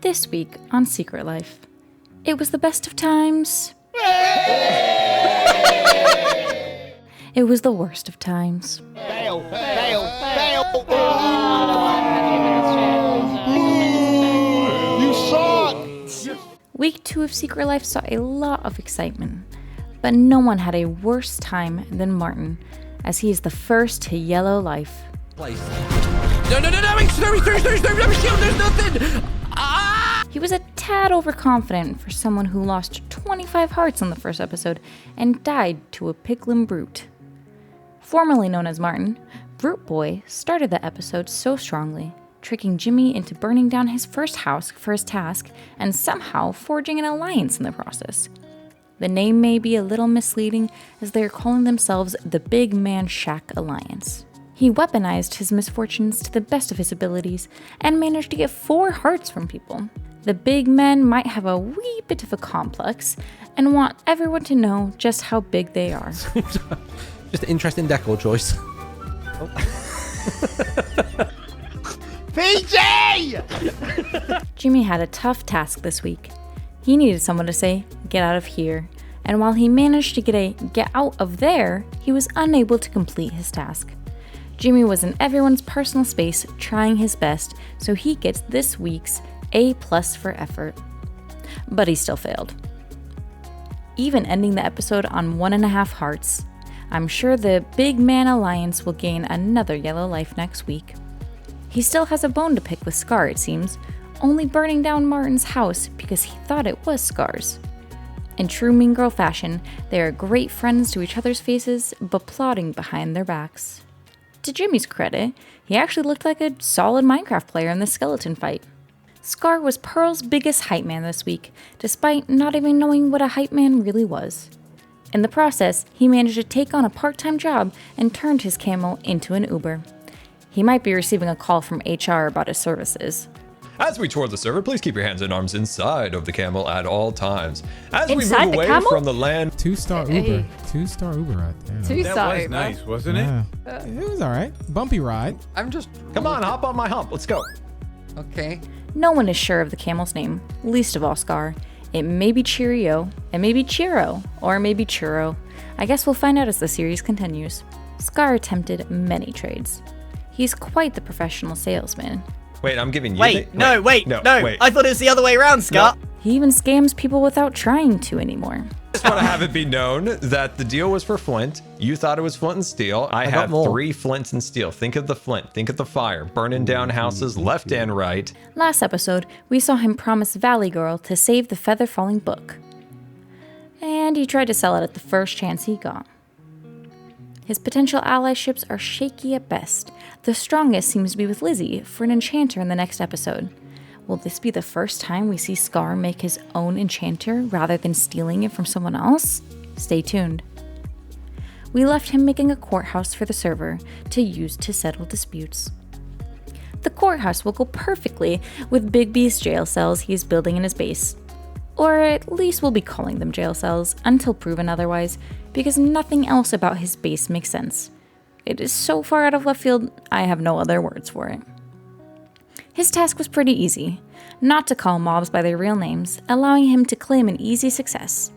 This week on Secret Life, it was the best of times. It was the worst of times. Fail. You suck! Week 2 of Secret Life saw a lot of excitement, but no one had a worse time than Martyn, as he is the first to yellow life. No, there's nothing! He was a tad overconfident for someone who lost 25 hearts on the first episode and died to a piglin brute. Formerly known as Martyn, Brute Boy started the episode so strongly, tricking Jimmy into burning down his first house for his task and somehow forging an alliance in the process. The name may be a little misleading as they are calling themselves the Big Man Shack Alliance. He weaponized his misfortunes to the best of his abilities and managed to get 4 hearts from people. The big men might have a wee bit of a complex and want everyone to know just how big they are. Just an interesting decor choice. PJ! Jimmy had a tough task this week. He needed someone to say, "Get out of here." And while he managed to get a "get out of there," he was unable to complete his task. Jimmy was in everyone's personal space trying his best, so he gets this week's A+ for effort. But he still failed. Even ending the episode on 1.5 hearts, I'm sure the Big Man Alliance will gain another yellow life next week. He still has a bone to pick with Scar, it seems, only burning down Martyn's house because he thought it was Scar's. In true Mean Girl fashion, they are great friends to each other's faces, but plotting behind their backs. To Jimmy's credit, he actually looked like a solid Minecraft player in the skeleton fight. Scar was Pearl's biggest hype man this week, despite not even knowing what a hype man really was. In the process, he managed to take on a part-time job and turned his camel into an Uber. He might be receiving a call from HR about his services. As we tour the server, please keep your hands and arms inside of the camel at all times. As Inside we move the away camel? from the land... 2-star Uber. 2-star Uber right there. That was nice, wasn't it? Yeah. It was all right. Bumpy ride. I'm just... Come on, hop on my hump. Let's go. Okay. No one is sure of the camel's name, least of all Scar. It may be Cheerio, it may be Chiro, or it may be Churro. I guess we'll find out as the series continues. Scar attempted many trades. He's quite the professional salesman. Wait, I'm giving you... Wait. No. I thought it was the other way around, Scott. He even scams people without trying to anymore. I just want to have it be known that the deal was for flint. You thought it was flint and steel. I have more. 3 flints and steel. Think of the flint. Think of the fire. Burning down houses left and right. Last episode, we saw him promise Valley Girl to save the feather falling book. And he tried to sell it at the first chance he got. His potential allyships are shaky at best. The strongest seems to be with Lizzie for an enchanter in the next episode. Will this be the first time we see Scar make his own enchanter rather than stealing it from someone else? Stay tuned. We left him making a courthouse for the server to use to settle disputes. The courthouse will go perfectly with BigB's jail cells he is building in his base. Or at least we'll be calling them jail cells until proven otherwise, because nothing else about his base makes sense. It is so far out of left field, I have no other words for it. His task was pretty easy, not to call mobs by their real names, allowing him to claim an easy success.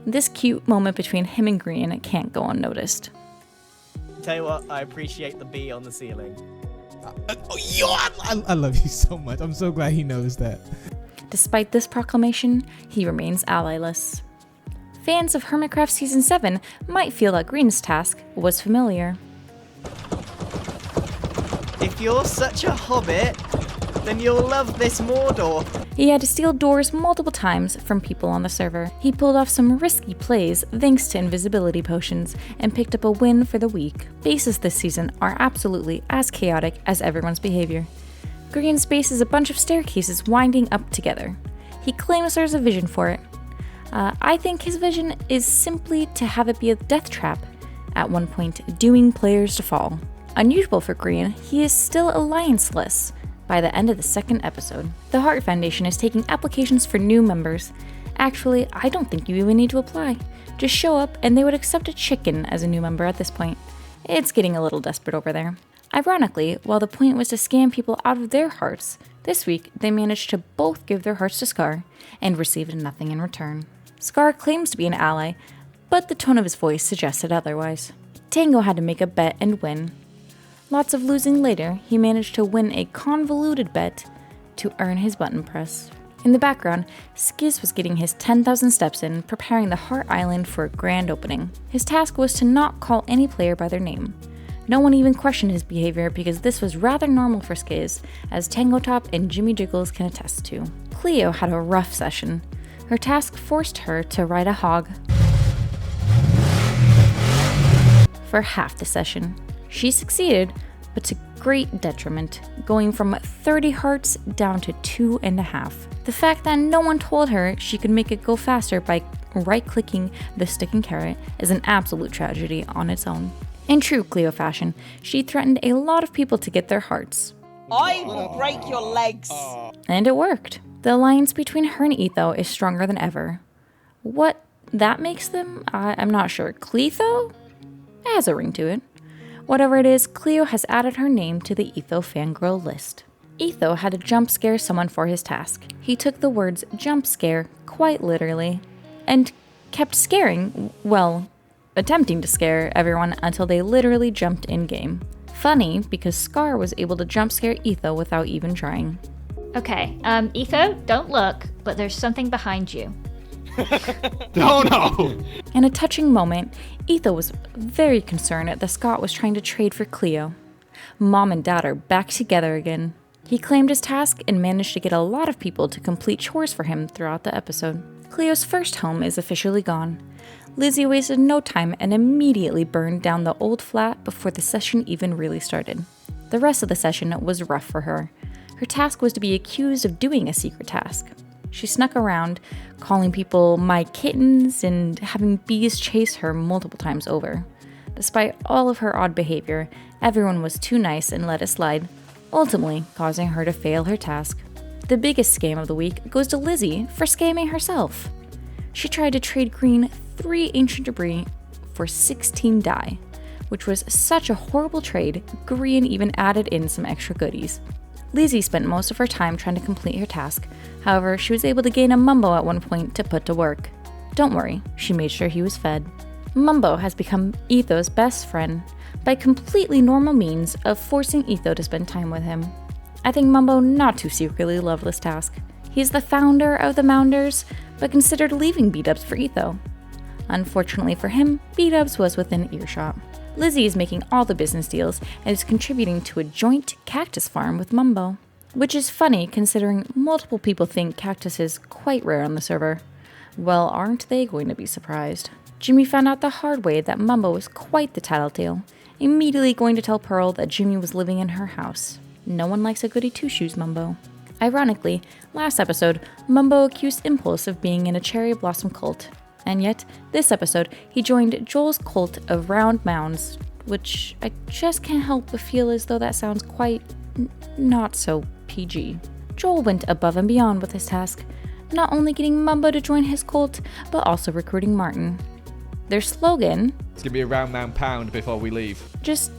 This cute moment between him and Grian can't go unnoticed. Tell you what, I appreciate the bee on the ceiling. I love you so much. I'm so glad he knows that. Despite this proclamation, he remains allyless. Fans of Hermitcraft Season 7 might feel that Grian's task was familiar. If you're such a hobbit, then you'll love this Mordor. He had to steal doors multiple times from people on the server. He pulled off some risky plays thanks to invisibility potions and picked up a win for the week. Bases this season are absolutely as chaotic as everyone's behavior. Grian's base is a bunch of staircases winding up together. He claims there's a vision for it. I think his vision is simply to have it be a death trap, at one point dooming players to fall. Unusual for Grian, he is still allianceless by the end of the second episode. The Heart Foundation is taking applications for new members. Actually, I don't think you even need to apply. Just show up and they would accept a chicken as a new member at this point. It's getting a little desperate over there. Ironically, while the point was to scam people out of their hearts, This week, they managed to both give their hearts to Scar and received nothing in return. Scar claims to be an ally, but the tone of his voice suggested otherwise. Tango had to make a bet and win. Lots of losing later, he managed to win a convoluted bet to earn his button press. In the background, Skizz was getting his 10,000 steps in, preparing the Heart Island for a grand opening. His task was to not call any player by their name. No one even questioned his behavior because this was rather normal for Skizz, as Tango Top and Jimmy Jiggles can attest to. Cleo had a rough session. Her task forced her to ride a hog for half the session. She succeeded, but to great detriment, going from 30 hearts down to 2.5. The fact that no one told her she could make it go faster by right-clicking the stick and carrot is an absolute tragedy on its own. In true Cleo fashion, she threatened a lot of people to get their hearts. I will break your legs. And it worked. The alliance between her and Etho is stronger than ever. What that makes them, I'm not sure. Cleo? It has a ring to it. Whatever it is, Cleo has added her name to the Etho fangirl list. Etho had to jump scare someone for his task. He took the words jump scare quite literally and kept scaring, well, attempting to scare everyone until they literally jumped in-game. Funny, because Scar was able to jump scare Etho without even trying. Okay, Etho, don't look, but there's something behind you. Oh no! In a touching moment, Etho was very concerned that Scott was trying to trade for Cleo. Mom and Dad are back together again. He claimed his task and managed to get a lot of people to complete chores for him throughout the episode. Cleo's first home is officially gone. Lizzie wasted no time and immediately burned down the old flat before the session even really started. The rest of the session was rough for her. Her task was to be accused of doing a secret task. She snuck around, calling people my kittens and having bees chase her multiple times over. Despite all of her odd behavior, everyone was too nice and let it slide, ultimately causing her to fail her task. The biggest scam of the week goes to Lizzie for scamming herself. She tried to trade Grian 3 ancient debris for 16 die, which was such a horrible trade, Grian even added in some extra goodies. Lizzie spent most of her time trying to complete her task. However, she was able to gain a Mumbo at one point to put to work. Don't worry, she made sure he was fed. Mumbo has become Etho's best friend by completely normal means of forcing Etho to spend time with him. I think Mumbo not too secretly loved this task. He's the founder of the Mounders, but considered leaving Bdubs for Etho. Unfortunately for him, Bdubs was within earshot. Lizzie is making all the business deals and is contributing to a joint cactus farm with Mumbo, which is funny considering multiple people think cactus is quite rare on the server. Well, aren't they going to be surprised? Jimmy found out the hard way that Mumbo was quite the tattletale, immediately going to tell Pearl that Jimmy was living in her house. No one likes a goody two-shoes, Mumbo. Ironically, last episode, Mumbo accused Impulse of being in a cherry blossom cult. And yet, this episode, he joined Joel's cult of round mounds, which I just can't help but feel as though that sounds quite not so PG. Joel went above and beyond with his task, not only getting Mumbo to join his cult, but also recruiting Martyn. Their slogan, "It's gonna be a round mound pound before we leave," just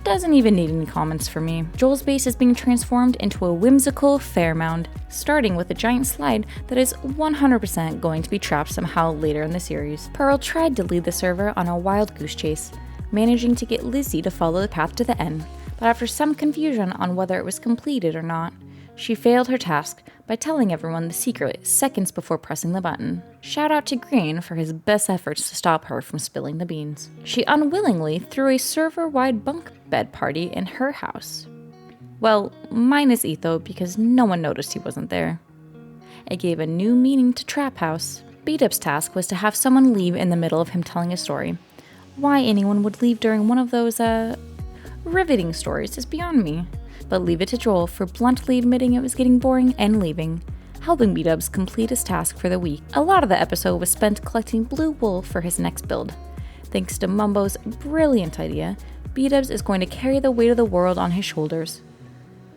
doesn't even need any comments from me. Joel's base is being transformed into a whimsical fair mound, starting with a giant slide that is 100% going to be trapped somehow later in the series. Pearl tried to lead the server on a wild goose chase, managing to get Lizzie to follow the path to the end, but after some confusion on whether it was completed or not, she failed her task by telling everyone the secret seconds before pressing the button. Shout out to Grian for his best efforts to stop her from spilling the beans. She unwillingly threw a server-wide bunk bed party in her house. Well, minus Etho because no one noticed he wasn't there. It gave a new meaning to Trap House. Bdubs' task was to have someone leave in the middle of him telling a story. Why anyone would leave during one of those, riveting stories is beyond me. But leave it to Joel for bluntly admitting it was getting boring and leaving, helping Bdubs complete his task for the week. A lot of the episode was spent collecting blue wool for his next build. Thanks to Mumbo's brilliant idea, Bdubs is going to carry the weight of the world on his shoulders.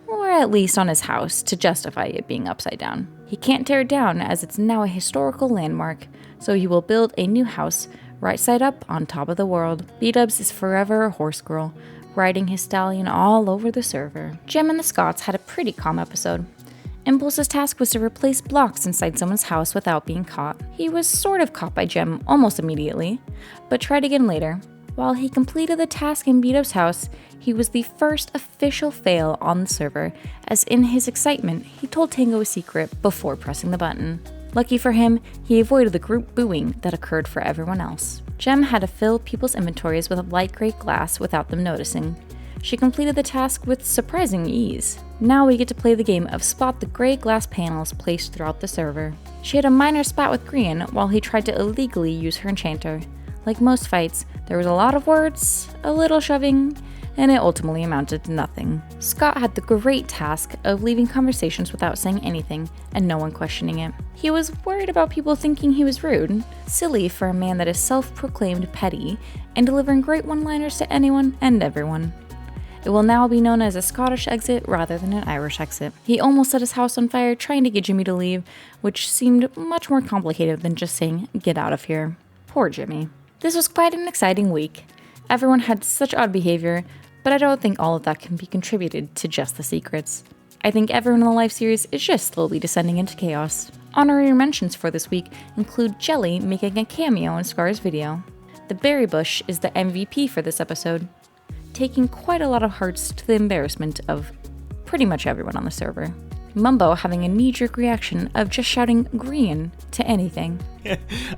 Or at least on his house, to justify it being upside down. He can't tear it down as it's now a historical landmark, so he will build a new house right side up on top of the world. Bdubs is forever a horse girl, riding his stallion all over the server. Jem and the Scots had a pretty calm episode. Impulse's task was to replace blocks inside someone's house without being caught. He was sort of caught by Gem almost immediately, but tried again later. While he completed the task in Bdubs' house, he was the first official fail on the server, as in his excitement, he told Tango a secret before pressing the button. Lucky for him, he avoided the group booing that occurred for everyone else. Gem had to fill people's inventories with light gray glass without them noticing. She completed the task with surprising ease. Now we get to play the game of spot the gray glass panels placed throughout the server. She had a minor spat with Grian while he tried to illegally use her enchanter. Like most fights, there was a lot of words, a little shoving, and it ultimately amounted to nothing. Scott had the great task of leaving conversations without saying anything and no one questioning it. He was worried about people thinking he was rude, silly for a man that is self-proclaimed petty, and delivering great one-liners to anyone and everyone. It will now be known as a Scottish exit rather than an Irish exit. He almost set his house on fire trying to get Jimmy to leave, which seemed much more complicated than just saying, "Get out of here." Poor Jimmy. This was quite an exciting week. Everyone had such odd behavior, but I don't think all of that can be contributed to just the secrets. I think everyone in the live series is just slowly descending into chaos. Honorary mentions for this week include Jelly making a cameo in Scar's video. The berry bush is the MVP for this episode, taking quite a lot of hearts to the embarrassment of pretty much everyone on the server. Mumbo having a knee-jerk reaction of just shouting Grian to anything.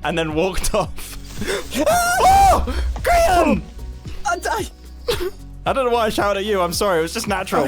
And then walked off. Oh! Grian! I don't know why I shouted at you. I'm sorry. It was just natural.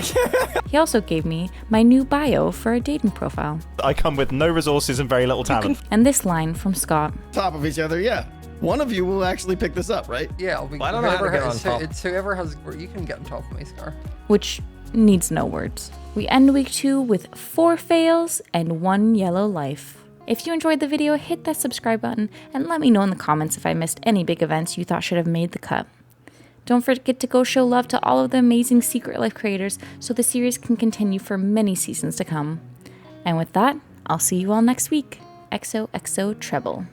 He also gave me my new bio for a dating profile. I come with no resources and very little talent. And this line from Scott. Top of each other, yeah. One of you will actually pick this up, right? Yeah, I don't know how to get on top. It's whoever has. You can get on top of me, Scar. Which needs no words. We end week 2 with 4 fails and 1 yellow life. If you enjoyed the video, hit that subscribe button and let me know in the comments if I missed any big events you thought should have made the cut. Don't forget to go show love to all of the amazing Secret Life creators so the series can continue for many seasons to come. And with that, I'll see you all next week. XOXO Treble.